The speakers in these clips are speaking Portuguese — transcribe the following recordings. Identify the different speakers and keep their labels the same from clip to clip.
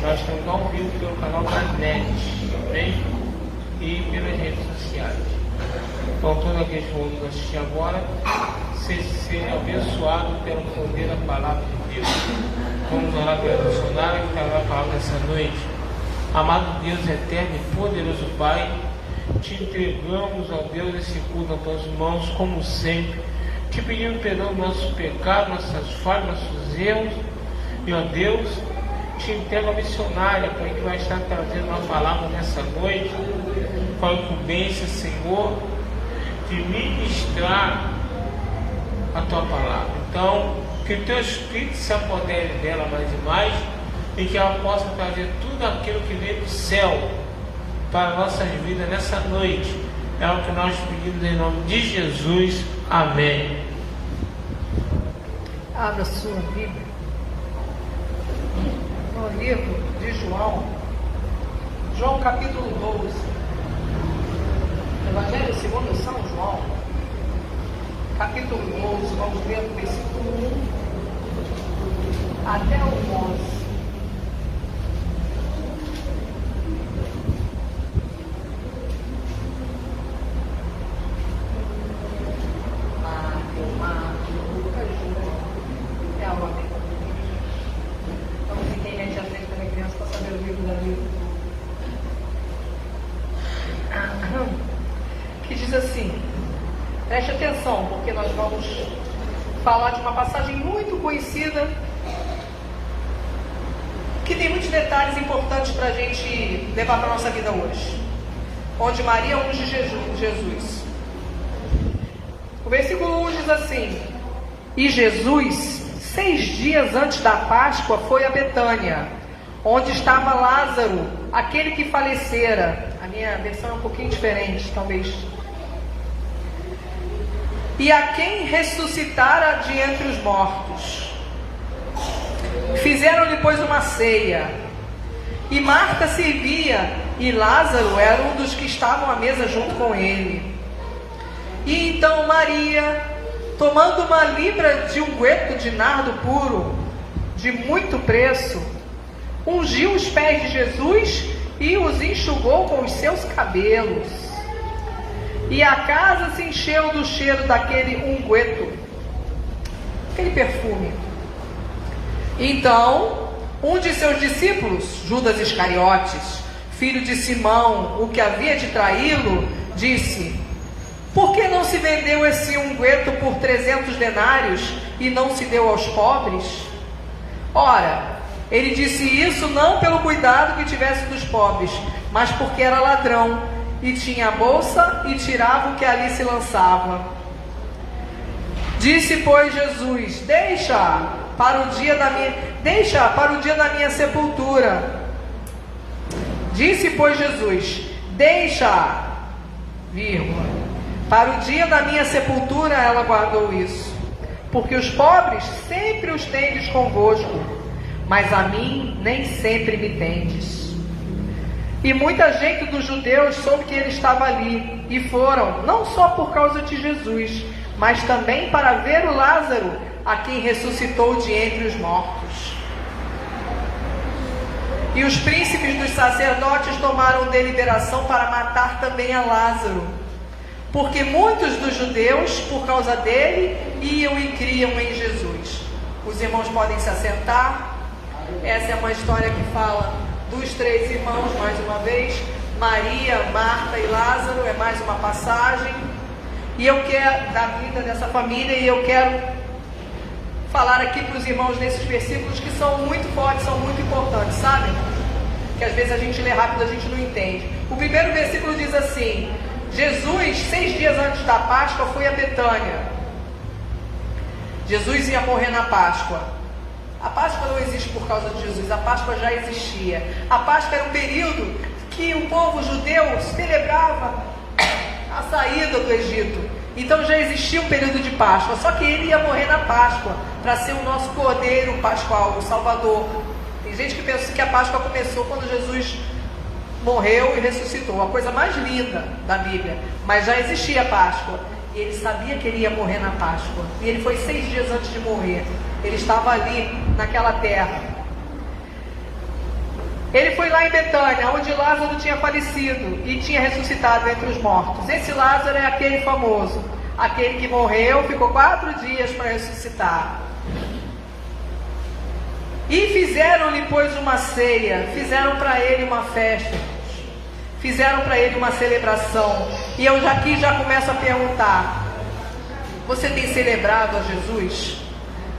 Speaker 1: Nós estamos ao vivo pelo canal da NET, também, e pelas redes sociais. Então, todos aqueles que vão nos assistir agora, serem abençoados pelo poder da palavra de Deus. Vamos orar pela missionária que estará a palavra essa noite. Amado Deus eterno e poderoso Pai, te entregamos, ó Deus, esse culto nas tuas mãos, como sempre, te pedindo perdão dos nossos pecados, nossas falhas, nossos erros, e ó Deus, te entrego a missionária, Pai, que vai estar trazendo uma palavra nessa noite, com a incumbência, Senhor, de ministrar a tua palavra. Então, que o teu Espírito se apodere dela mais e mais, e que ela possa trazer tudo aquilo que veio do céu para nossas vidas nessa noite. É o que nós pedimos em nome de Jesus. Amém.
Speaker 2: Abra sua Bíblia no livro de João, João capítulo 12. Evangelho segundo São João, capítulo 12, vamos ler do versículo 1 até o 11. Que diz assim, preste atenção, porque nós vamos falar de uma passagem muito conhecida, que tem muitos detalhes importantes para a gente levar para a nossa vida hoje, onde Maria unge Jesus. O versículo 1 diz assim: e Jesus, 6 dias antes da Páscoa, foi a Betânia, onde estava Lázaro, aquele que falecera. A minha versão é um pouquinho diferente, talvez. E a quem ressuscitara de entre os mortos. Fizeram-lhe, pois, uma ceia. E Marta servia, e Lázaro era um dos que estavam à mesa junto com ele. E então Maria, tomando uma libra de unguento de nardo puro, de muito preço, ungiu os pés de Jesus e os enxugou com os seus cabelos. E a casa se encheu do cheiro daquele unguento, aquele perfume. Então, um de seus discípulos, Judas Iscariotes, filho de Simão, o que havia de traí-lo, disse: por que não se vendeu esse unguento por 300 denários e não se deu aos pobres? Ora, ele disse isso não pelo cuidado que tivesse dos pobres, mas porque era ladrão, e tinha a bolsa e tirava o que ali se lançava. Disse, pois, Jesus: deixa para o dia da minha sepultura. Disse, pois, Jesus: deixa, vírgula, para o dia da minha sepultura ela guardou isso, porque os pobres sempre os tendes convosco, mas a mim nem sempre me tendes. E muita gente dos judeus soube que ele estava ali, e foram, não só por causa de Jesus, mas também para ver o Lázaro, a quem ressuscitou de entre os mortos. E os príncipes dos sacerdotes tomaram deliberação para matar também a Lázaro, porque muitos dos judeus, por causa dele, iam e criam em Jesus. Os irmãos podem se assentar. Essa é uma história que fala dos 3 irmãos, mais uma vez, Maria, Marta e Lázaro, é mais uma passagem, e eu quero, da vida dessa família, e eu quero falar aqui para os irmãos nesses versículos que são muito fortes, são muito importantes, sabe? Que às vezes a gente lê rápido, a gente não entende. O primeiro versículo diz assim: Jesus, 6 dias antes da Páscoa, foi a Betânia. Jesus ia morrer na Páscoa. A Páscoa não existe por causa de Jesus, a Páscoa já existia. A Páscoa era um período que o povo judeu celebrava a saída do Egito. Então já existia um período de Páscoa, só que ele ia morrer na Páscoa, para ser o nosso Cordeiro Pascual, o Salvador. Tem gente que pensa que a Páscoa começou quando Jesus morreu e ressuscitou, a coisa mais linda da Bíblia, mas já existia a Páscoa. E ele sabia que ele ia morrer na Páscoa, e ele foi 6 dias antes de morrer. Ele estava ali, naquela terra. Ele foi lá em Betânia, onde Lázaro tinha falecido e tinha ressuscitado entre os mortos. Esse Lázaro é aquele famoso, aquele que morreu, ficou 4 dias para ressuscitar. E fizeram-lhe, pois, uma ceia, fizeram para ele uma festa, fizeram para ele uma celebração. E eu aqui já começo a perguntar: você tem celebrado a Jesus?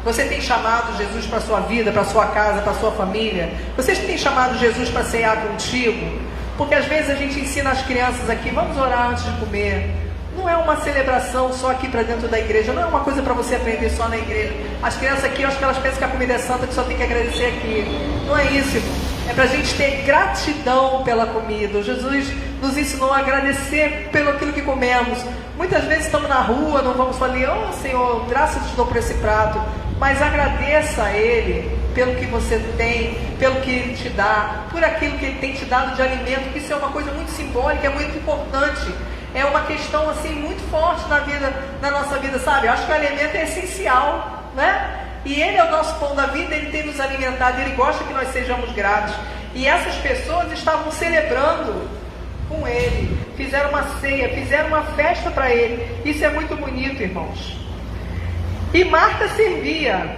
Speaker 2: Você tem chamado Jesus para a sua vida, para a sua casa, para a sua família? Vocês têm chamado Jesus para cear contigo? Porque às vezes a gente ensina as crianças aqui, vamos orar antes de comer. Não é uma celebração só aqui para dentro da igreja, não é uma coisa para você aprender só na igreja. As crianças aqui, eu acho que elas pensam que a comida é santa, que só tem que agradecer aqui. Não é isso, irmão. É para a gente ter gratidão pela comida. O Jesus nos ensinou a agradecer pelo aquilo que comemos. Muitas vezes estamos na rua, não vamos falar, oh Senhor, graças te dou por esse prato. Mas agradeça a Ele pelo que você tem, pelo que Ele te dá, por aquilo que Ele tem te dado de alimento, que isso é uma coisa muito simbólica, é muito importante. É uma questão assim muito forte na nossa vida, sabe? Eu acho que o alimento é essencial, né? E Ele é o nosso pão da vida, Ele tem nos alimentado, Ele gosta que nós sejamos gratos. E essas pessoas estavam celebrando com Ele, fizeram uma ceia, fizeram uma festa para Ele. Isso é muito bonito, irmãos. E Marta servia.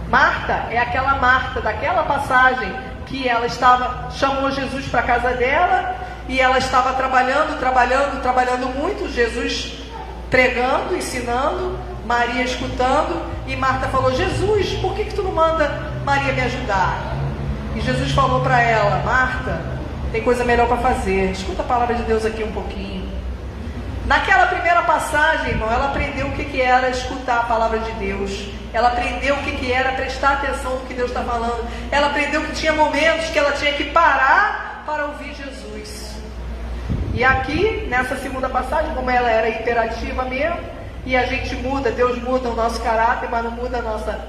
Speaker 2: Marta é aquela Marta daquela passagem que ela chamou Jesus para a casa dela e ela estava trabalhando muito, Jesus pregando, ensinando, Maria escutando, e Marta falou: Jesus, por que tu não manda Maria me ajudar? E Jesus falou para ela: Marta, tem coisa melhor para fazer. Escuta a palavra de Deus aqui um pouquinho. Naquela primeira passagem, irmão, ela aprendeu o que era escutar a palavra de Deus. Ela aprendeu o que era prestar atenção no que Deus está falando. Ela aprendeu que tinha momentos que ela tinha que parar para ouvir Jesus. E aqui, nessa segunda passagem, como ela era imperativa mesmo, e a gente muda, Deus muda o nosso caráter, mas não muda a nossa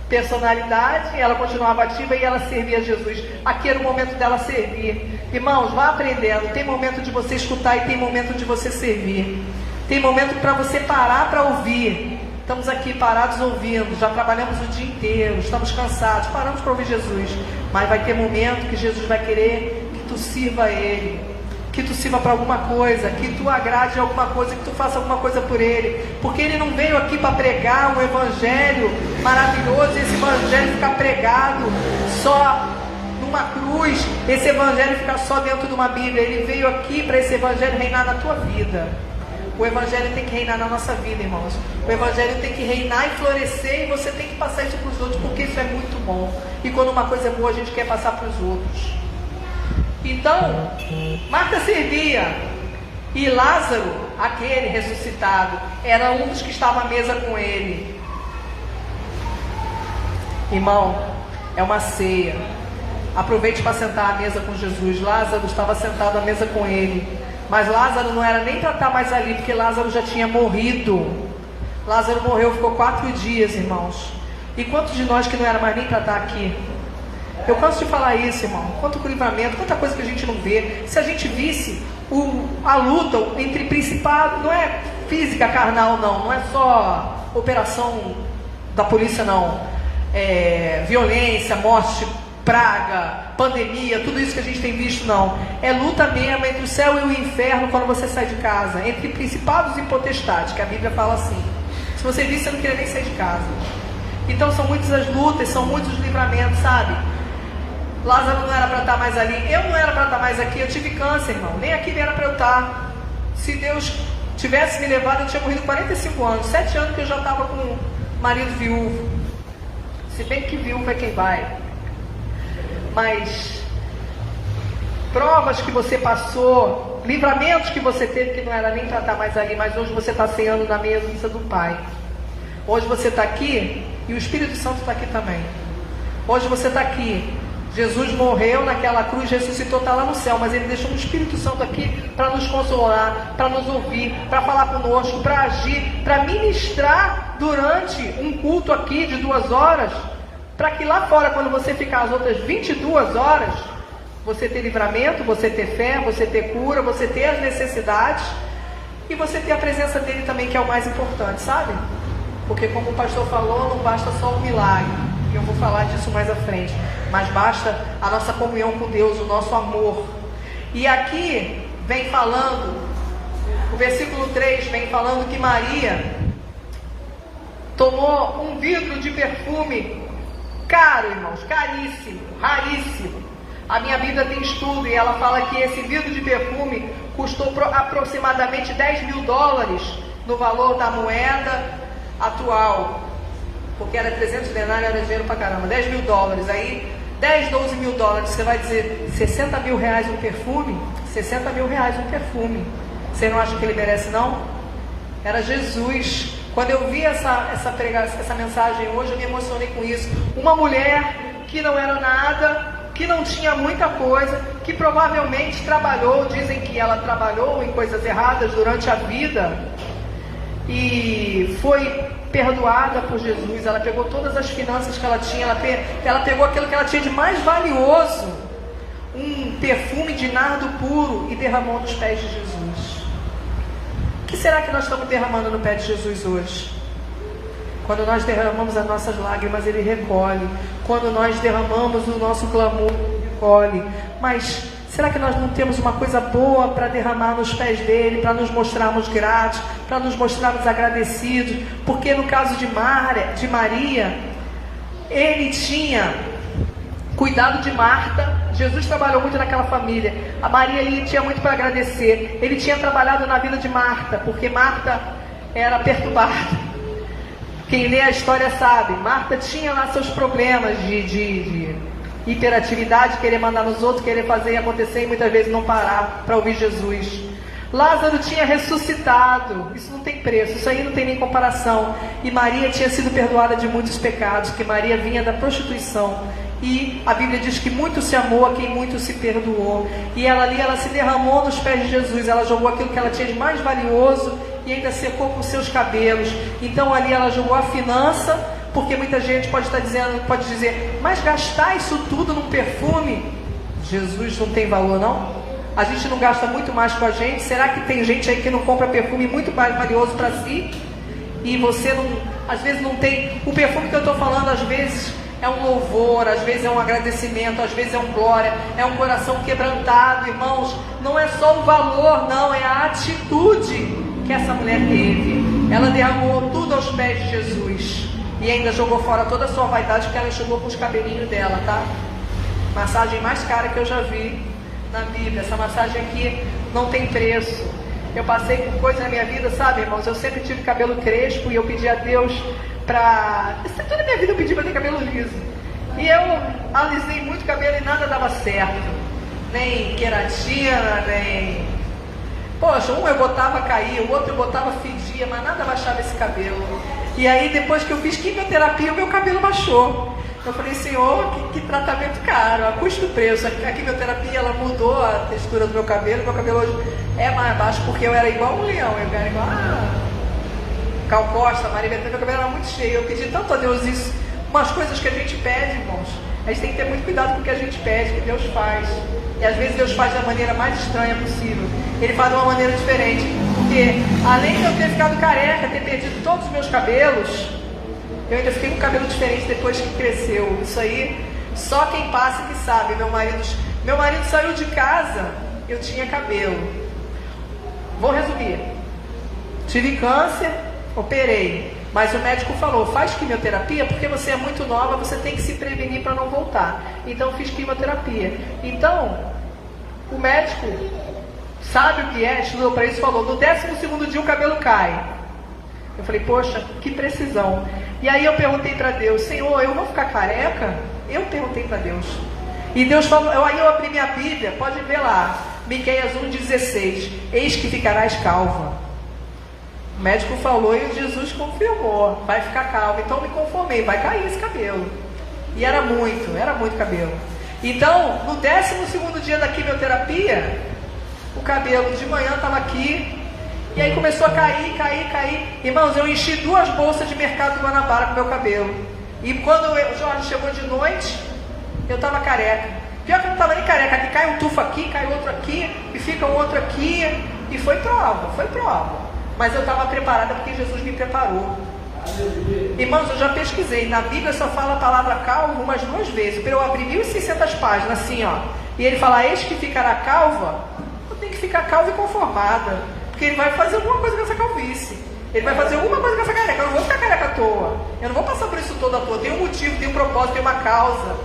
Speaker 2: personalidade, ela continuava ativa e ela servia a Jesus. Aqui era o momento dela servir. Irmãos, vá aprendendo. Tem momento de você escutar e tem momento de você servir. Tem momento para você parar para ouvir. Estamos aqui parados ouvindo, já trabalhamos o dia inteiro, estamos cansados, paramos para ouvir Jesus. Mas vai ter momento que Jesus vai querer que tu sirva a Ele, que tu sirva para alguma coisa, que tu agrade alguma coisa, que tu faça alguma coisa por Ele. Porque Ele não veio aqui para pregar um evangelho maravilhoso, esse evangelho ficar pregado só numa cruz, esse evangelho ficar só dentro de uma Bíblia. Ele veio aqui para esse evangelho reinar na tua vida. O evangelho tem que reinar na nossa vida, irmãos. O evangelho tem que reinar e florescer, e você tem que passar isso para os outros, porque isso é muito bom. E quando uma coisa é boa, a gente quer passar para os outros. Então, Marta servia, e Lázaro, aquele ressuscitado, era um dos que estava à mesa com ele. Irmão, é uma ceia. Aproveite para sentar à mesa com Jesus. Lázaro estava sentado à mesa com ele. Mas Lázaro não era nem para estar mais ali, porque Lázaro já tinha morrido. Lázaro morreu, ficou 4 dias, irmãos. E quantos de nós que não era mais nem para estar aqui? Eu canso de falar isso, irmão. Quanto livramento, quanta coisa que a gente não vê. Se a gente visse a luta entre principados, não é física carnal, não é só operação da polícia, não. É violência, morte, praga, pandemia, tudo isso que a gente tem visto, não. É luta mesmo entre o céu e o inferno quando você sai de casa, entre principados e potestades, que a Bíblia fala assim. Se você visse, você não queria nem sair de casa. Então são muitas as lutas, são muitos os livramentos, sabe? Lázaro não era para estar mais ali, eu não era para estar mais aqui, eu tive câncer, irmão, nem aqui era para eu estar. Se Deus tivesse me levado, eu tinha morrido 45 anos, 7 anos que eu já estava com marido viúvo. Se bem que viúvo é quem vai. Mas provas que você passou, livramentos que você teve, que não era nem para estar mais ali, mas hoje você está ceando na mesa do Pai. Hoje você está aqui e o Espírito Santo está aqui também. Hoje você está aqui. Jesus morreu naquela cruz, ressuscitou, está lá no céu, mas Ele deixou o Espírito Santo aqui para nos consolar, para nos ouvir, para falar conosco, para agir, para ministrar durante um culto aqui de 2 horas, para que lá fora, quando você ficar as outras 22 horas, você ter livramento, você ter fé, você ter cura, você ter as necessidades e você ter a presença dele também, que é o mais importante, sabe? Porque como o pastor falou, não basta só o milagre Eu vou falar disso mais à frente. Mas basta a nossa comunhão com Deus, o nosso amor. E aqui vem falando, o versículo 3 vem falando que Maria tomou um vidro de perfume caro, irmãos, caríssimo, raríssimo. A minha Bíblia tem estudo e ela fala que esse vidro de perfume custou aproximadamente $10.000 no valor da moeda atual, porque era 300 denários, era dinheiro pra caramba, $10.000, aí 10, 12 mil dólares, você vai dizer $60 mil um perfume? $60 mil um perfume. Você não acha que ele merece, não? Era Jesus. Quando eu vi essa mensagem hoje, eu me emocionei com isso. Uma mulher que não era nada, que não tinha muita coisa, que provavelmente trabalhou, dizem que ela trabalhou em coisas erradas durante a vida, e foi perdoada por Jesus. Ela pegou todas as finanças que ela tinha, ela pegou aquilo que ela tinha de mais valioso, um perfume de nardo puro, e derramou nos pés de Jesus. O que será que nós estamos derramando no pé de Jesus hoje? Quando nós derramamos as nossas lágrimas, Ele recolhe. Quando nós derramamos o nosso clamor, Ele recolhe. Mas será que nós não temos uma coisa boa para derramar nos pés dEle, para nos mostrarmos gratos, para nos mostrarmos agradecidos? Porque no caso de Maria, Ele tinha cuidado de Marta. Jesus trabalhou muito naquela família. A Maria ali tinha muito para agradecer. Ele tinha trabalhado na vida de Marta, porque Marta era perturbada. Quem lê a história sabe, Marta tinha lá seus problemas de hiperatividade, querer mandar nos outros, querer fazer e acontecer, e muitas vezes não parar para ouvir Jesus. Lázaro tinha ressuscitado, isso não tem preço, isso aí não tem nem comparação. E Maria tinha sido perdoada de muitos pecados, que Maria vinha da prostituição. E a Bíblia diz que muito se amou a quem muito se perdoou. E ela ali, ela se derramou nos pés de Jesus. Ela jogou aquilo que ela tinha de mais valioso e ainda secou com seus cabelos. Então ali ela jogou a finança, porque muita gente pode dizer, mas gastar isso tudo num perfume? Jesus não tem valor, não? A gente não gasta muito mais com a gente? Será que tem gente aí que não compra perfume muito mais valioso para si? E você não, às vezes não tem. O perfume que eu estou falando, às vezes é um louvor, às vezes é um agradecimento, às vezes é um glória, é um coração quebrantado, irmãos. Não é só o valor, não, é a atitude que essa mulher teve. Ela derramou tudo aos pés de Jesus e ainda jogou fora toda a sua vaidade, que ela enxugou com os cabelinhos dela, tá? Massagem mais cara que eu já vi na Bíblia. Essa massagem aqui não tem preço. Eu passei por coisas na minha vida, sabe, irmãos? Eu sempre tive cabelo crespo e eu pedi a Deus para... Toda a minha vida eu pedi para ter cabelo liso. E eu alisei muito cabelo e nada dava certo. Nem queratina, nem... Poxa, um eu botava caía, o outro eu botava fedia, mas nada baixava esse cabelo. E aí depois que eu fiz quimioterapia, o meu cabelo baixou. Eu falei, Senhor, que tratamento caro, a custo-preço. A quimioterapia, ela mudou a textura do meu cabelo hoje é mais baixo, porque eu era igual um leão, eu era igual Cal Costa, Maria Bethânia, meu cabelo era muito cheio. Eu pedi tanto a Deus isso, umas coisas que a gente pede, irmãos. A gente tem que ter muito cuidado com o que a gente pede, que Deus faz. E às vezes Deus faz da maneira mais estranha possível. Ele faz de uma maneira diferente. Porque além de eu ter ficado careca, ter perdido todos os meus cabelos, eu ainda fiquei com um cabelo diferente depois que cresceu. Isso aí, só quem passa que sabe. Meu marido saiu de casa, eu tinha cabelo. Vou resumir. Tive câncer, operei. Mas o médico falou, faz quimioterapia, porque você é muito nova, você tem que se prevenir para não voltar. Então fiz quimioterapia. Então, o médico sabe o que é, estudou para isso, falou, no 12º dia o cabelo cai. Eu falei, poxa, que precisão. E aí eu perguntei para Deus, Senhor, eu vou ficar careca? Eu perguntei para Deus. E Deus falou, aí eu abri minha Bíblia, pode ver lá, Miqueias 1,16, eis que ficarás calva. O médico falou e Jesus confirmou, vai ficar calvo. Então me conformei, vai cair esse cabelo. E era muito cabelo. Então, no 12º dia da quimioterapia, o cabelo de manhã estava aqui, e aí começou a cair. Irmãos, eu enchi 2 bolsas de Mercado Guanabara com meu cabelo. E quando o Jorge chegou de noite, eu estava careca. Pior que eu não estava nem careca, aqui cai um tufo aqui, cai outro aqui, e fica um outro aqui. E foi prova. Mas eu estava preparada porque Jesus me preparou. Irmãos, eu já pesquisei, na Bíblia só fala a palavra calvo umas 2 vezes. Para eu abrir 1.600 páginas, assim, ó, e ele fala, eis que ficará calva, eu tenho que ficar calva e conformada, porque ele vai fazer alguma coisa com essa calvície, ele vai fazer alguma coisa com essa careca, eu não vou ficar careca à toa, eu não vou passar por isso todo à toa, tem um motivo, tem um propósito, tem uma causa.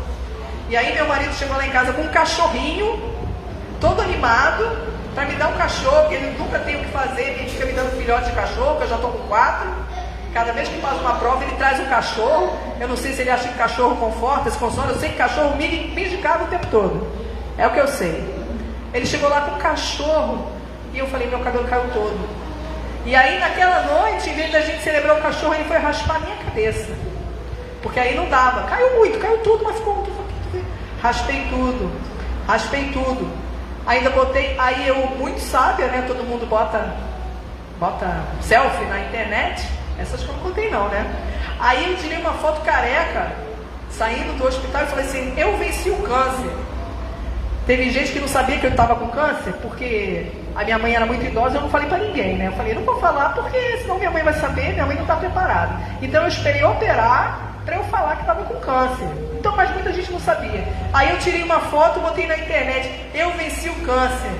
Speaker 2: E aí meu marido chegou lá em casa com um cachorrinho, todo animado, para me dar um cachorro, que ele nunca tem o que fazer, ele fica me dando filhote de cachorro, que eu já estou com 4. Cada vez que faz uma prova, ele traz um cachorro. Eu não sei se ele acha que cachorro conforta, se consola. Eu sei que cachorro me indicava o tempo todo. É o que eu sei. Ele chegou lá com um cachorro e eu falei, meu cabelo caiu todo. E aí naquela noite, em vez da gente celebrar o cachorro, ele foi raspar a minha cabeça. Porque aí não dava. Caiu muito, caiu tudo, mas ficou muito. Raspei tudo. Ainda botei, aí eu, muito sábia, né? Todo mundo bota selfie na internet. Essas que eu não contei não, né? Aí eu tirei uma foto careca, saindo do hospital, e falei assim, eu venci o câncer. Teve gente que não sabia que eu estava com câncer, porque a minha mãe era muito idosa, eu não falei para ninguém, né? Eu falei, não vou falar, porque senão minha mãe vai saber, minha mãe não está preparada. Então eu esperei operar para eu falar que estava com câncer. Então, mas muita gente não sabia. Aí eu tirei uma foto, botei na internet, eu venci o câncer.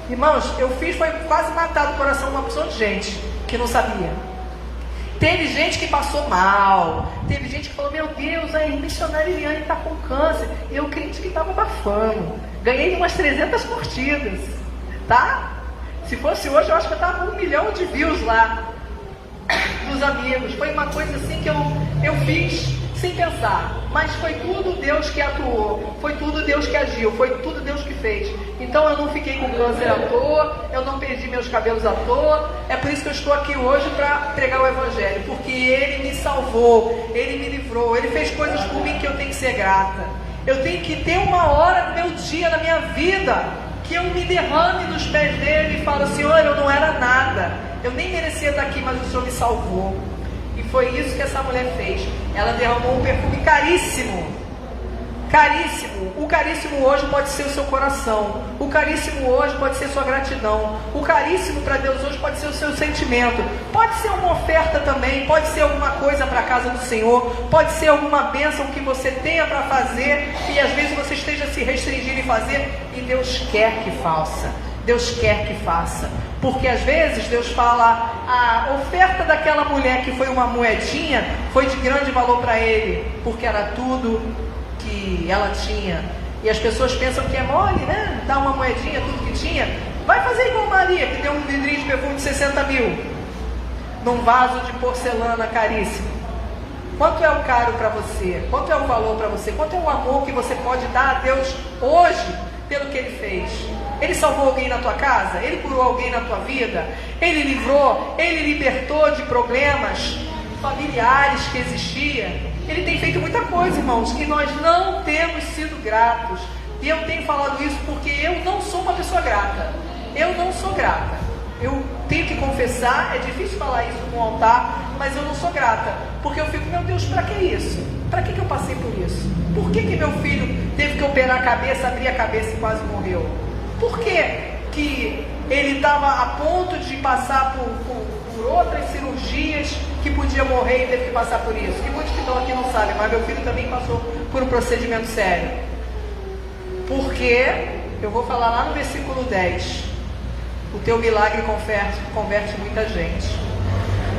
Speaker 2: Irmãos, eu fiz, foi quase matar do coração uma pessoa de gente que não sabia. Teve gente que passou mal, teve gente que falou, meu Deus, a missionária Eliane está com câncer. Eu crente que estava abafando. Ganhei umas 300 curtidas, tá? Se fosse hoje, eu acho que eu estava com 1 milhão de views lá, dos amigos. Foi uma coisa assim que eu fiz sem pensar, mas foi tudo Deus que atuou, foi tudo Deus que agiu, foi tudo Deus que fez. Então eu não fiquei com câncer à toa, eu não perdi meus cabelos à toa. É por isso que eu estou aqui hoje para pregar o Evangelho, porque Ele me salvou, Ele me livrou, Ele fez coisas por mim que eu tenho que ser grata. Eu tenho que ter uma hora no meu dia, na minha vida, que eu me derrame nos pés dele e falo, Senhor, eu não era nada, eu nem merecia estar aqui, mas o Senhor me salvou. E foi isso que essa mulher fez. Ela derramou um perfume caríssimo. Caríssimo. O caríssimo hoje pode ser o seu coração. O caríssimo hoje pode ser sua gratidão. O caríssimo para Deus hoje pode ser o seu sentimento. Pode ser uma oferta também. Pode ser alguma coisa para a casa do Senhor. Pode ser alguma bênção que você tenha para fazer e às vezes você esteja se restringindo em fazer e Deus quer que faça. Deus quer que faça. Porque às vezes Deus fala, a oferta daquela mulher que foi uma moedinha foi de grande valor para Ele, porque era tudo que ela tinha. E as pessoas pensam que é mole, né? Dar uma moedinha, tudo que tinha. Vai fazer igual Maria, que deu um vidrinho de perfume de 60 mil num vaso de porcelana caríssimo. Quanto é o caro para você? Quanto é o valor para você? Quanto é o amor que você pode dar a Deus hoje pelo que Ele fez? Ele salvou alguém na tua casa? Ele curou alguém na tua vida? Ele livrou? Ele libertou de problemas familiares que existiam? Ele tem feito muita coisa, irmãos, e nós não temos sido gratos. E eu tenho falado isso porque eu não sou uma pessoa grata. Eu não sou grata. Eu tenho que confessar, é difícil falar isso no altar, mas eu não sou grata. Porque eu fico, meu Deus, para que isso? Para que eu passei por isso? Por que meu filho teve que operar a cabeça, abrir a cabeça e quase morreu? Por que ele estava a ponto de passar por outras cirurgias que podia morrer e teve que passar por isso? Que muitos que estão aqui não sabem, mas meu filho também passou por um procedimento sério. Porque, eu vou falar lá no versículo 10, o teu milagre converte muita gente.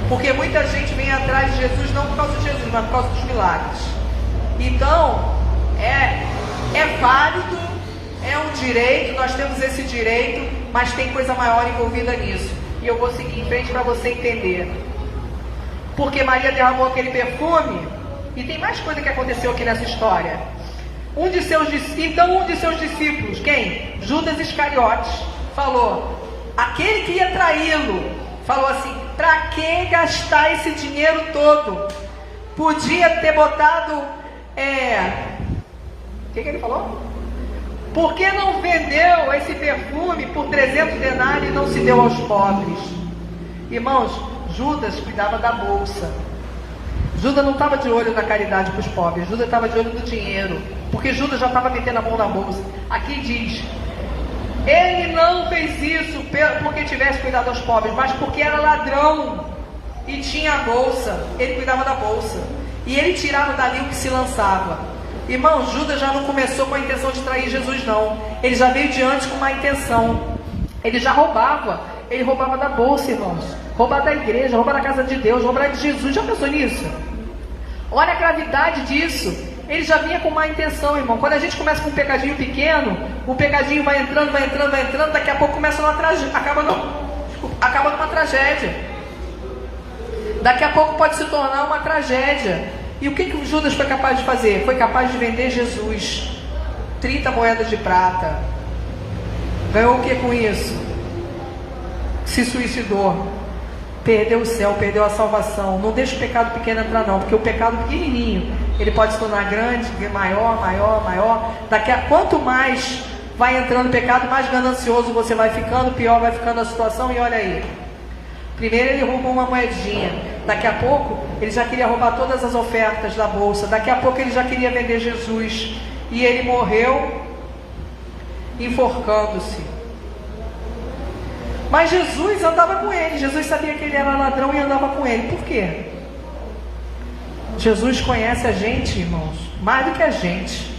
Speaker 2: Porque muita gente vem atrás de Jesus não por causa de Jesus, mas por causa dos milagres. Então, é válido, é um direito, nós temos esse direito, mas tem coisa maior envolvida nisso. E eu vou seguir em frente para você entender. Porque Maria derramou aquele perfume, e tem mais coisa que aconteceu aqui nessa história. Um de seus discípulos, quem? Judas Iscariotes, falou, aquele que ia traí-lo, falou assim, para que gastar esse dinheiro todo? Podia ter botado, o que ele falou? Por que não vendeu esse perfume por 300 denários e não se deu aos pobres? Irmãos, Judas cuidava da bolsa. Judas não estava de olho na caridade para os pobres. Judas estava de olho no dinheiro. Porque Judas já estava metendo a mão na bolsa. Aqui diz, ele não fez isso porque tivesse cuidado aos pobres, mas porque era ladrão. e tinha a bolsa, ele cuidava da bolsa, e ele tirava dali o que se lançava. Irmão, Judas já não começou com a intenção de trair Jesus, não. Ele já veio de antes com uma intenção. Ele já roubava. Ele roubava da bolsa, irmãos. Roubar da igreja, roubar da casa de Deus, roubar de Jesus. Já pensou nisso? Olha a gravidade disso. Ele já vinha com má intenção, irmão. Quando a gente começa com um pecadinho pequeno, o pecadinho vai entrando, daqui a pouco começa numa tragédia, acaba numa tragédia. Daqui a pouco pode se tornar uma tragédia. E o que Judas foi capaz de fazer? Foi capaz de vender Jesus. 30 moedas de prata. Ganhou o que com isso? Se suicidou. Perdeu o céu, perdeu a salvação. Não deixa o pecado pequeno entrar, não, porque o pecado pequenininho, ele pode se tornar grande, maior. Quanto mais vai entrando o pecado, mais ganancioso você vai ficando, pior vai ficando a situação. E olha aí, primeiro ele roubou uma moedinha, daqui a pouco ele já queria roubar todas as ofertas da bolsa, daqui a pouco ele já queria vender Jesus, e ele morreu enforcando-se. Mas Jesus andava com ele. Jesus sabia que ele era ladrão e andava com ele. Por quê? Jesus conhece a gente, irmãos, mais do que a gente.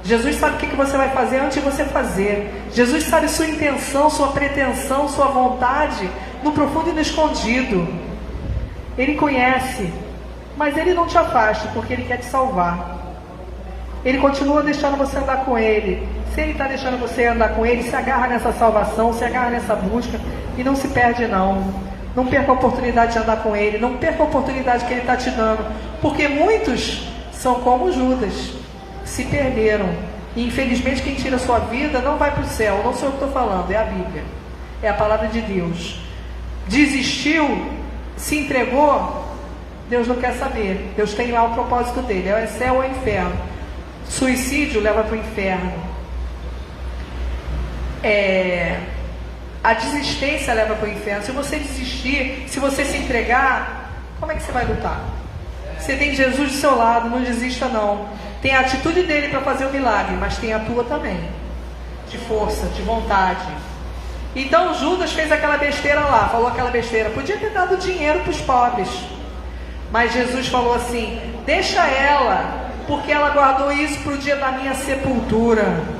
Speaker 2: Jesus sabe o que você vai fazer antes de você fazer. Jesus sabe sua intenção, sua pretensão, sua vontade, no profundo e no escondido. Ele conhece, mas ele não te afasta, porque ele quer te salvar. Ele continua deixando você andar com ele. Se ele está deixando você andar com ele, se agarra nessa salvação, se agarra nessa busca e não se perde, não. Não perca a oportunidade de andar com ele, não perca a oportunidade que ele está te dando, porque muitos são como Judas, se perderam. E infelizmente quem tira a sua vida não vai para o céu. Não sou eu que estou falando, é a Bíblia, é a palavra de Deus. Desistiu, se entregou, Deus não quer saber. Deus tem lá o propósito dele, é céu ou inferno. Suicídio leva para o inferno. A desistência leva para o inferno. Se você desistir, se você se entregar, como é que você vai lutar? Você tem Jesus do seu lado, não desista não. Tem a atitude dele para fazer o milagre, mas tem a tua também, de força, de vontade. Então Judas fez aquela besteira lá, falou aquela besteira. Podia ter dado dinheiro para os pobres, mas Jesus falou assim: deixa ela, porque ela guardou isso para o dia da minha sepultura.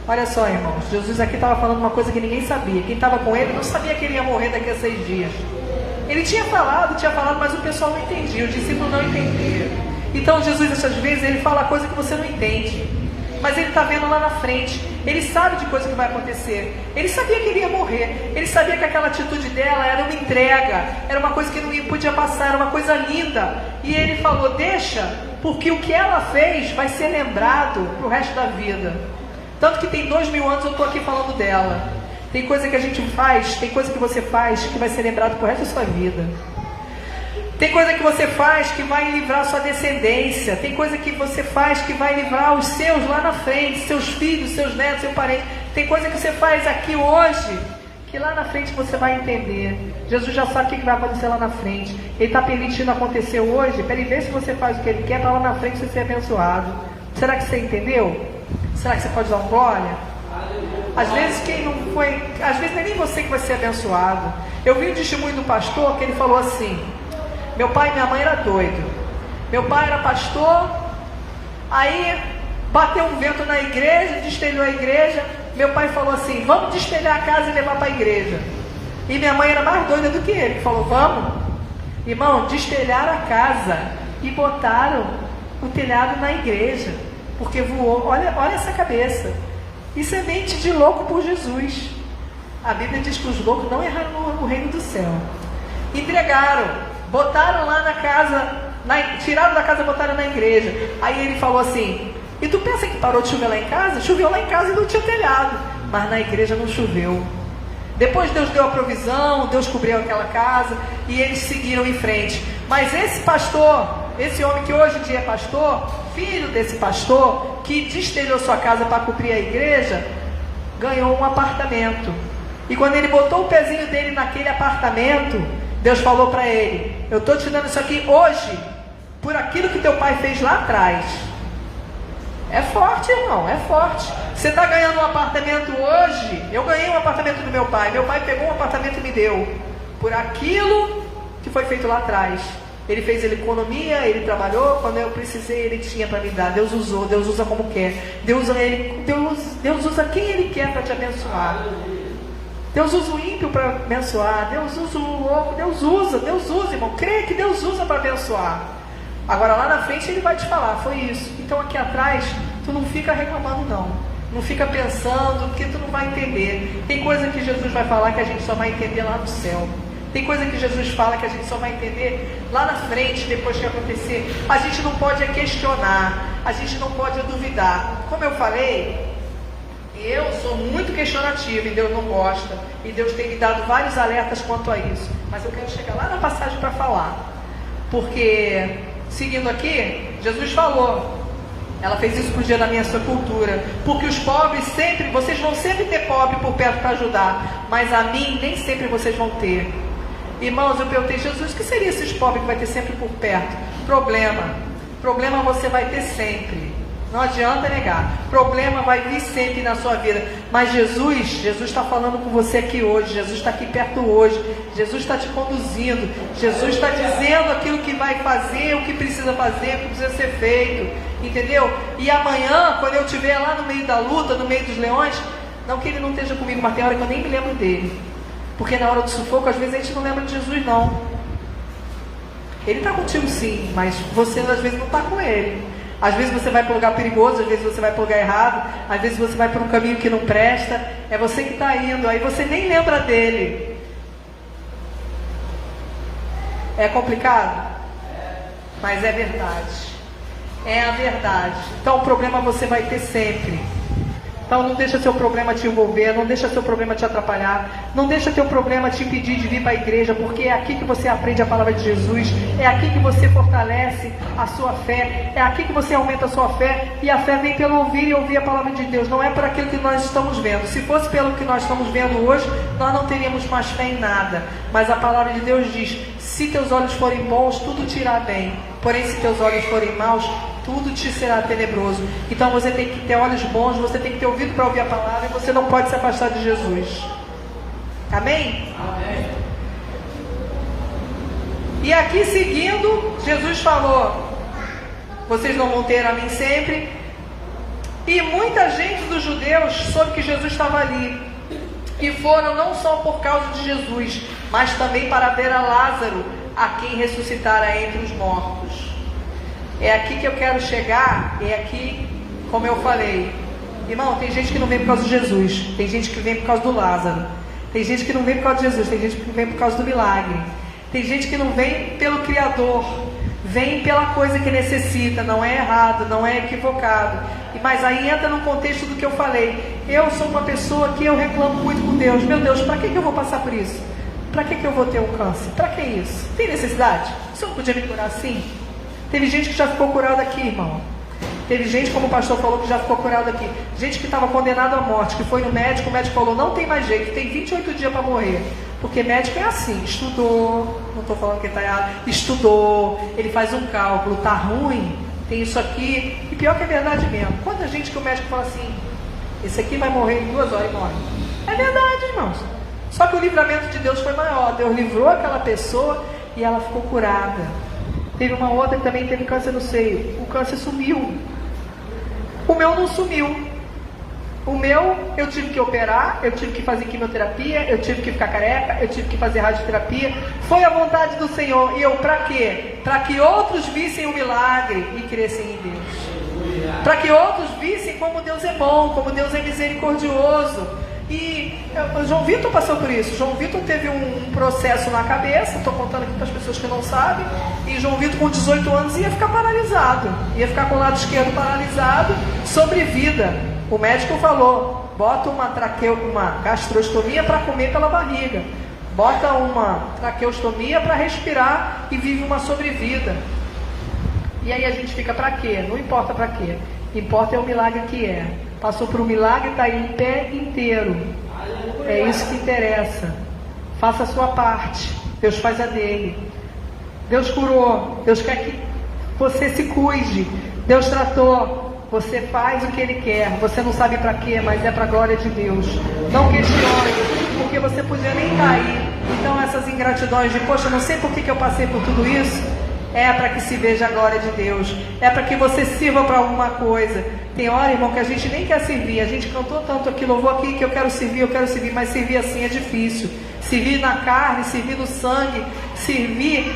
Speaker 2: Olha só, irmãos, Jesus aqui estava falando uma coisa que ninguém sabia. Quem estava com ele não sabia que ele ia morrer daqui a 6 dias. Ele tinha falado, mas o pessoal não entendia, os discípulos não entendiam. Então Jesus, às vezes, ele fala coisa que você não entende, mas ele está vendo lá na frente. Ele sabe de coisa que vai acontecer. Ele sabia que ele ia morrer. Ele sabia que aquela atitude dela era uma entrega, era uma coisa que não podia passar, era uma coisa linda. E ele falou: deixa, porque o que ela fez vai ser lembrado para o resto da vida. Tanto que tem 2000 anos eu estou aqui falando dela. Tem coisa que a gente faz, tem coisa que você faz que vai ser lembrado pro resto da sua vida. Tem coisa que você faz que vai livrar a sua descendência. Tem coisa que você faz que vai livrar os seus lá na frente, seus filhos, seus netos, seu parente. Tem coisa que você faz aqui hoje que lá na frente você vai entender. Jesus já sabe o que vai acontecer lá na frente. Ele está permitindo acontecer hoje para ele ver se você faz o que ele quer, para lá na frente você ser abençoado. Será que você entendeu? Será que você pode dar um glória? Às vezes quem não foi, às vezes não é nem você que vai ser abençoado. Eu vi o testemunho do pastor que ele falou assim: meu pai e minha mãe eram doidos. Meu pai era pastor, aí bateu um vento na igreja, destelhou a igreja. Meu pai falou assim: vamos destelhar a casa e levar para a igreja. E minha mãe era mais doida do que ele, que falou: vamos. Irmão, destelharam a casa e botaram o telhado na igreja, porque voou. Olha essa cabeça. Isso é mente de louco por Jesus. A Bíblia diz que os loucos não erraram no reino do céu. Entregaram, botaram lá na casa, tiraram da casa e botaram na igreja. Aí ele falou assim: e tu pensa que parou de chover lá em casa? Choveu lá em casa e não tinha telhado, mas na igreja não choveu. Depois Deus deu a provisão, Deus cobriu aquela casa e eles seguiram em frente. Mas esse pastor, esse homem que hoje em dia é pastor, filho desse pastor, que destelhou sua casa para cobrir a igreja, ganhou um apartamento. E quando ele botou o pezinho dele naquele apartamento, Deus falou para ele: eu estou te dando isso aqui hoje, por aquilo que teu pai fez lá atrás. É forte, irmão, é forte. Você está ganhando um apartamento hoje. Eu ganhei um apartamento do meu pai. Meu pai pegou um apartamento e me deu, por aquilo que foi feito lá atrás. Ele fez economia, ele trabalhou, quando eu precisei ele tinha para me dar. Deus usou, Deus usa como quer. Deus usa quem Ele quer para te abençoar. Deus usa o ímpio para abençoar. Deus usa o louco, Deus usa, irmão. Creia que Deus usa para abençoar. Agora lá na frente Ele vai te falar, foi isso. Então aqui atrás, tu não fica reclamando não. Não fica pensando, porque tu não vai entender. Tem coisa que Jesus vai falar que a gente só vai entender lá no céu. Tem coisa que Jesus fala que a gente só vai entender lá na frente, depois que acontecer. A gente não pode questionar, a gente não pode duvidar. Como eu falei, eu sou muito questionativa e Deus não gosta. E Deus tem me dado vários alertas quanto a isso. Mas eu quero chegar lá na passagem para falar. Porque, seguindo aqui, Jesus falou. Ela fez isso pro dia da minha sepultura. Porque os pobres sempre, vocês vão sempre ter pobre por perto para ajudar. Mas a mim, nem sempre vocês vão ter. Irmãos, eu perguntei, Jesus, o que seria esses pobres que vai ter sempre por perto? Problema você vai ter sempre. Não adianta negar. Problema vai vir sempre na sua vida. Mas Jesus está falando com você aqui hoje. Jesus está aqui perto hoje. Jesus está te conduzindo. Jesus está dizendo aquilo que vai fazer, o que precisa fazer, o que precisa ser feito. Entendeu? E amanhã, quando eu estiver lá no meio da luta, no meio dos leões, não que Ele não esteja comigo, mas tem hora que eu nem me lembro dele. Porque na hora do sufoco, às vezes a gente não lembra de Jesus, não. Ele está contigo sim, mas você às vezes não está com Ele. Às vezes você vai para um lugar perigoso, às vezes você vai para um lugar errado, às vezes você vai para um caminho que não presta. É você que está indo, aí você nem lembra dele. É complicado? Mas é verdade. É a verdade. Então o problema você vai ter sempre. Então não deixa seu problema te envolver, não deixa seu problema te atrapalhar, não deixa teu problema te impedir de vir para a igreja, porque é aqui que você aprende a palavra de Jesus, é aqui que você fortalece a sua fé, é aqui que você aumenta a sua fé, e a fé vem pelo ouvir e ouvir a palavra de Deus, não é por aquilo que nós estamos vendo. Se fosse pelo que nós estamos vendo hoje, nós não teríamos mais fé em nada, mas a palavra de Deus diz, se teus olhos forem bons, tudo te irá bem, porém se teus olhos forem maus, tudo te será tenebroso. Então você tem que ter olhos bons, você tem que ter ouvido para ouvir a palavra, e você não pode se afastar de Jesus. Amém?
Speaker 1: Amém.
Speaker 2: E aqui seguindo, Jesus falou, vocês não vão ter a mim sempre. E muita gente dos judeus soube que Jesus estava ali, e foram não só por causa de Jesus, mas também para ver a Lázaro, a quem ressuscitara entre os mortos. É aqui que eu quero chegar, é aqui, como eu falei. Irmão, tem gente que não vem por causa de Jesus, tem gente que vem por causa do Lázaro, tem gente que não vem por causa de Jesus, tem gente que vem por causa do milagre, tem gente que não vem pelo Criador, vem pela coisa que necessita, não é errado, não é equivocado. Mas aí entra no contexto do que eu falei. Eu sou uma pessoa que eu reclamo muito com Deus. Meu Deus, para que eu vou passar por isso? Para que eu vou ter um câncer? Para que isso? Tem necessidade? O Senhor podia me curar assim? Teve gente que já ficou curada aqui, irmão. Teve gente, como o pastor falou, que já ficou curada aqui. Gente que estava condenada à morte, que foi no médico, o médico falou, não tem mais jeito, tem 28 dias para morrer. Porque médico é assim, estudou, não estou falando que está errado, estudou, ele faz um cálculo, está ruim, tem isso aqui, e pior que é verdade mesmo. Quanta gente que o médico fala assim, esse aqui vai morrer em 2 horas e morre. É verdade, irmãos. Só que o livramento de Deus foi maior. Deus livrou aquela pessoa e ela ficou curada. Teve uma outra que também teve câncer no seio. O câncer sumiu. O meu não sumiu. O meu, eu tive que operar, eu tive que fazer quimioterapia, eu tive que ficar careca, eu tive que fazer radioterapia. Foi a vontade do Senhor. E eu, para quê? Para que outros vissem o milagre e crescem em Deus. Para que outros vissem como Deus é bom, como Deus é misericordioso. E o João Vitor passou por isso. João Vitor teve um processo na cabeça, estou contando aqui para as pessoas que não sabem, e João Vitor com 18 anos ia ficar paralisado, ia ficar com o lado esquerdo paralisado, sobre vida. O médico falou, bota uma gastrostomia para comer pela barriga, bota uma traqueostomia para respirar e vive uma sobrevida. E aí a gente fica para quê? Não importa para quê, importa é o milagre que é. Passou por um milagre, está aí em pé inteiro. É isso que interessa. Faça a sua parte. Deus faz a dele. Deus curou. Deus quer que você se cuide. Deus tratou. Você faz o que Ele quer. Você não sabe para quê, mas é para a glória de Deus. Não questione, porque você podia nem estar aí. Então essas ingratidões de, poxa, não sei por que eu passei por tudo isso, é para que se veja a glória de Deus, é para que você sirva para alguma coisa. Tem hora, irmão, que a gente nem quer servir, a gente cantou tanto aqui, louvou aqui, que eu quero servir, mas servir assim é difícil. Servir na carne, servir no sangue, servir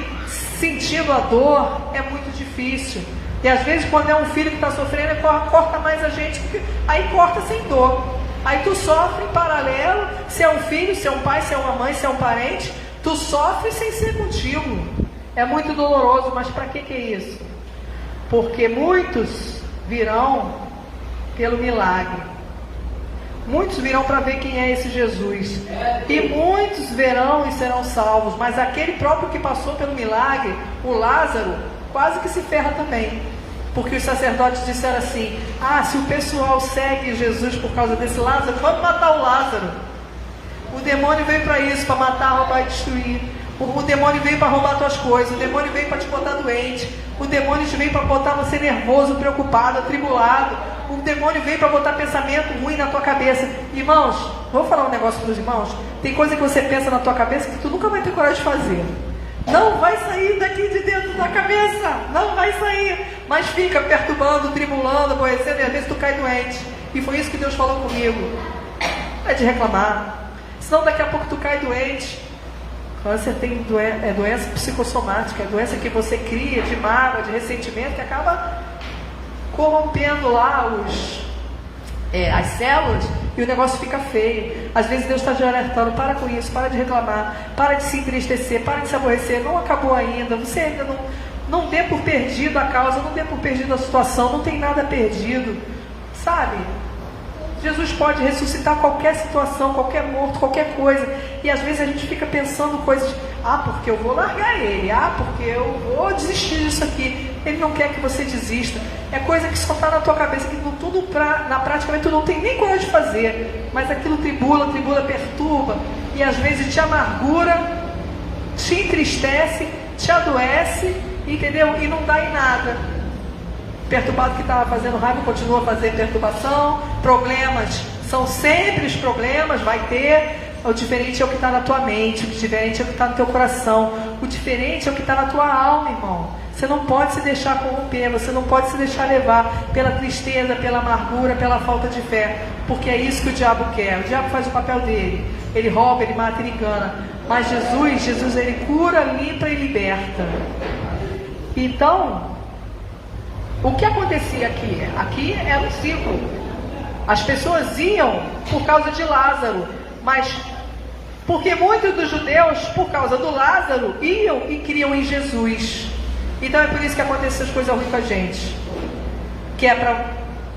Speaker 2: sentindo a dor é muito difícil. E às vezes quando é um filho que está sofrendo, corta mais a gente, porque aí corta sem dor. Aí tu sofre em paralelo, se é um filho, se é um pai, se é uma mãe, se é um parente, tu sofre sem ser contigo. É muito doloroso, mas para que é isso? Porque muitos virão pelo milagre. Muitos virão para ver quem é esse Jesus. E muitos verão e serão salvos. Mas aquele próprio que passou pelo milagre, o Lázaro, quase que se ferra também. Porque os sacerdotes disseram assim: ah, se o pessoal segue Jesus por causa desse Lázaro, vamos matar o Lázaro. O demônio veio para isso, para matar, roubar e destruir. O demônio veio para roubar tuas coisas. O demônio veio para te botar doente. O demônio veio para botar você nervoso, preocupado, atribulado. O demônio veio para botar pensamento ruim na tua cabeça. Irmãos, vou falar um negócio para os irmãos. Tem coisa que você pensa na tua cabeça que tu nunca vai ter coragem de fazer. Não vai sair daqui de dentro da cabeça. Não vai sair. Mas fica perturbando, tribulando, aborrecendo, e às vezes tu cai doente. E foi isso que Deus falou comigo. É de reclamar. Senão daqui a pouco tu cai doente. Câncer tem doença psicossomática, é doença que você cria de mágoa, de ressentimento, que acaba corrompendo lá as células e o negócio fica feio. Às vezes Deus está te alertando: para com isso, para de reclamar, para de se entristecer, para de se aborrecer, não acabou ainda, você ainda não dê por perdido a causa, não dê por perdido a situação, não tem nada perdido, sabe? Jesus pode ressuscitar qualquer situação, qualquer morto, qualquer coisa. E às vezes a gente fica pensando coisas: ah, porque eu vou largar ele, ah, porque eu vou desistir disso aqui. Ele não quer que você desista. É coisa que só está na tua cabeça, que na prática tu não tem nem coragem de fazer. Mas aquilo tribula, perturba. E às vezes te amargura, te entristece, te adoece, entendeu? E não dá em nada. Perturbado que estava fazendo raiva continua a fazer perturbação. Problemas são sempre os problemas, vai ter. O diferente é o que está na tua mente, o diferente é o que está no teu coração, o diferente é o que está na tua alma, irmão. Você não pode se deixar corromper, você não pode se deixar levar pela tristeza, pela amargura, pela falta de fé, porque é isso que o diabo quer. O diabo faz o papel dele, ele rouba, ele mata, ele engana. Mas Jesus ele cura, limpa e liberta. Então, o que acontecia aqui? Aqui era um ciclo. As pessoas iam por causa de Lázaro, mas porque muitos dos judeus, por causa do Lázaro, iam e criam em Jesus. Então é por isso que acontecem essas coisas ruins com a gente, que é para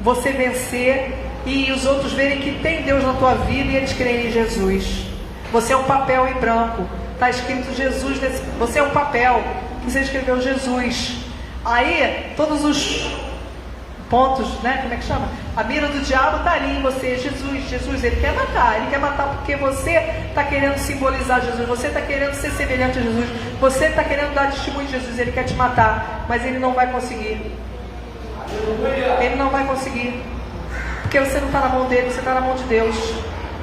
Speaker 2: você vencer e os outros verem que tem Deus na tua vida e eles creem em Jesus. Você é um papel em branco, está escrito Jesus, você é um papel que você escreveu Jesus. Aí, todos os pontos, né? Como é que chama? A mira do diabo está ali em você. Jesus, ele quer matar porque você está querendo simbolizar Jesus, você está querendo ser semelhante a Jesus, você está querendo dar testemunho de Jesus, ele quer te matar, mas ele não vai conseguir. Ele não vai conseguir, porque você não está na mão dele, você está na mão de Deus.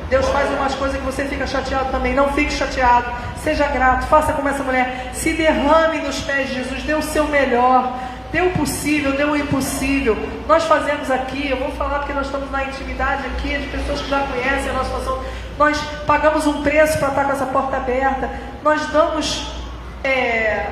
Speaker 2: Deus faz umas coisas que você fica chateado também. Não fique chateado, seja grato, faça como essa mulher, se derrame nos pés de Jesus, dê o seu melhor, dê o possível, dê o impossível. Nós fazemos aqui, eu vou falar porque nós estamos na intimidade aqui, de pessoas que já conhecem a nossa situação. Nós pagamos um preço para estar com essa porta aberta, nós damos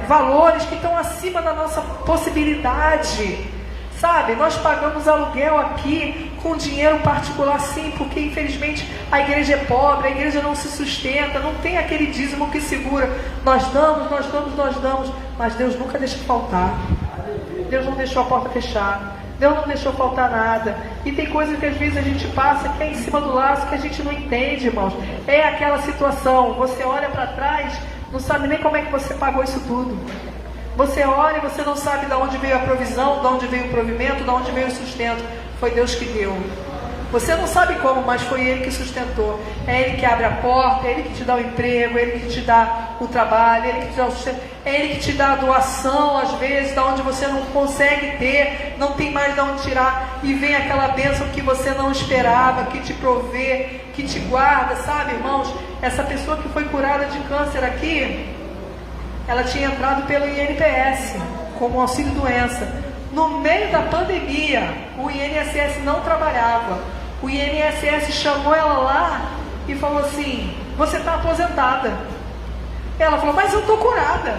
Speaker 2: valores que estão acima da nossa possibilidade. Sabe, nós pagamos aluguel aqui com dinheiro particular, sim, porque infelizmente a igreja é pobre, a igreja não se sustenta, não tem aquele dízimo que segura. Nós damos, mas Deus nunca deixa faltar. Deus não deixou a porta fechar, Deus não deixou faltar nada. E tem coisas que às vezes a gente passa que é em cima do laço, que a gente não entende, irmãos. É aquela situação, você olha para trás, não sabe nem como é que você pagou isso tudo. Você olha e você não sabe de onde veio a provisão, de onde veio o provimento, de onde veio o sustento. Foi Deus que deu. Você não sabe como, mas foi Ele que sustentou. É Ele que abre a porta, é Ele que te dá o emprego, é Ele que te dá o trabalho, é Ele que te dá o sustento, é Ele que te dá a doação, às vezes, da onde você não consegue ter, não tem mais de onde tirar, e vem aquela bênção que você não esperava, que te provê, que te guarda, sabe, irmãos? Essa pessoa que foi curada de câncer aqui, ela tinha entrado pelo INPS, como auxílio-doença. No meio da pandemia, o INSS não trabalhava. O INSS chamou ela lá e falou assim: você está aposentada. Ela falou: mas eu estou curada.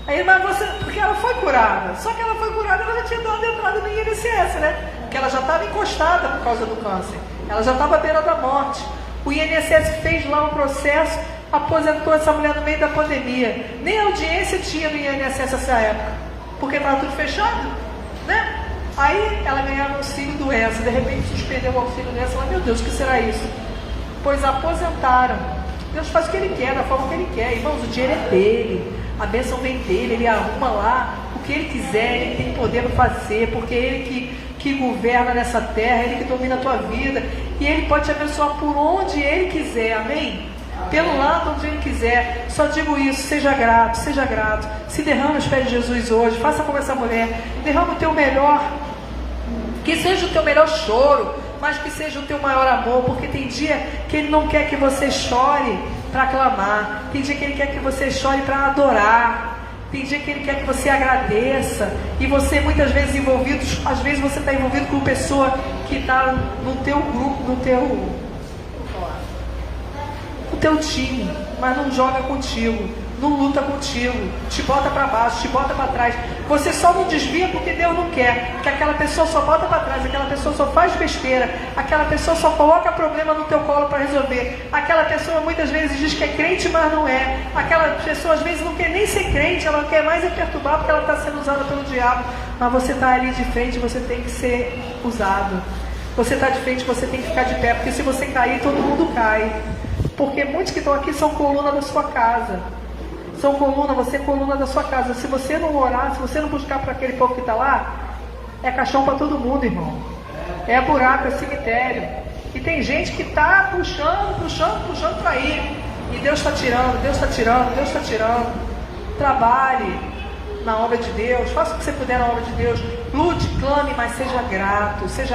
Speaker 2: Aí, mas você, porque ela foi curada. Só que ela foi curada, ela já tinha dado entrada no INSS, né? Porque ela já estava encostada por causa do câncer. Ela já estava à beira da morte. O INSS fez lá um processo, aposentou essa mulher no meio da pandemia. Nem audiência tinha no INSS nessa época, porque estava tudo fechado. Né? Aí ela ganhava auxílio-doença, de repente suspendeu o auxílio-doença. Ela, meu Deus, o que será isso? Pois aposentaram. Deus faz o que Ele quer, da forma que Ele quer. Irmãos, o dinheiro é dele, a bênção vem dele, Ele arruma lá o que Ele quiser, Ele tem poder para fazer, porque é Ele que governa nessa terra, Ele que domina a tua vida, e Ele pode te abençoar por onde Ele quiser, amém? Pelo lado onde Ele quiser. Só digo isso, seja grato, seja grato. Se derrama os pés de Jesus hoje, faça como essa mulher, derrama o teu melhor, que seja o teu melhor choro, mas que seja o teu maior amor, porque tem dia que Ele não quer que você chore para clamar, tem dia que Ele quer que você chore para adorar, tem dia que Ele quer que você agradeça, e você muitas vezes envolvido, às vezes você está envolvido com uma pessoa que está no teu grupo, no teu time, mas não joga contigo, não luta contigo, te bota para baixo, te bota para trás. Você só não desvia porque Deus não quer, porque aquela pessoa só bota para trás, aquela pessoa só faz besteira, aquela pessoa só coloca problema no teu colo para resolver, aquela pessoa muitas vezes diz que é crente, mas não é, aquela pessoa às vezes não quer nem ser crente, ela quer mais é perturbar porque ela está sendo usada pelo diabo, mas você está ali de frente, você tem que ser usado, você está de frente, você tem que ficar de pé, porque se você cair, todo mundo cai. Porque muitos que estão aqui são coluna da sua casa. São coluna, você é coluna da sua casa. Se você não orar, se você não buscar para aquele povo que está lá, é caixão para todo mundo, irmão. É buraco, é cemitério. E tem gente que está puxando para ir. E Deus está tirando, Deus está tirando, Deus está tirando. Trabalhe na obra de Deus, faça o que você puder na obra de Deus, lute, clame, mas seja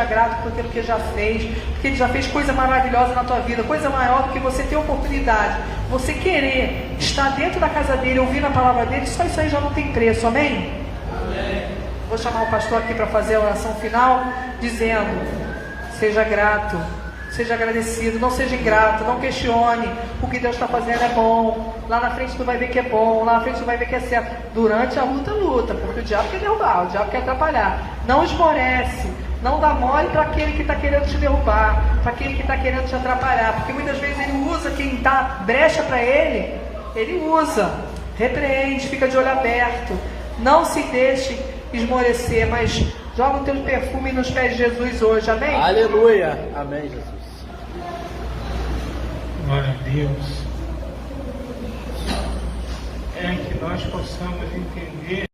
Speaker 2: grato por aquilo que Ele já fez, porque Ele já fez coisa maravilhosa na tua vida, coisa maior do que você ter oportunidade, você querer estar dentro da casa dEle, ouvindo a palavra dEle, só isso aí já não tem preço, amém? Amém. Vou chamar o pastor aqui para fazer a oração final, dizendo: seja grato, seja agradecido, não seja ingrato, não questione, o que Deus está fazendo é bom, lá na frente tu vai ver que é bom, lá na frente tu vai ver que é certo, durante a luta, porque o diabo quer derrubar, o diabo quer atrapalhar, não esmorece, não dá mole para aquele que está querendo te derrubar, para aquele que está querendo te atrapalhar, porque muitas vezes ele usa quem dá brecha para ele usa, repreende, fica de olho aberto, não se deixe esmorecer, mas joga o teu perfume nos pés de Jesus hoje, amém?
Speaker 3: Aleluia, amém, Jesus.
Speaker 1: Glória a Deus. É que nós possamos entender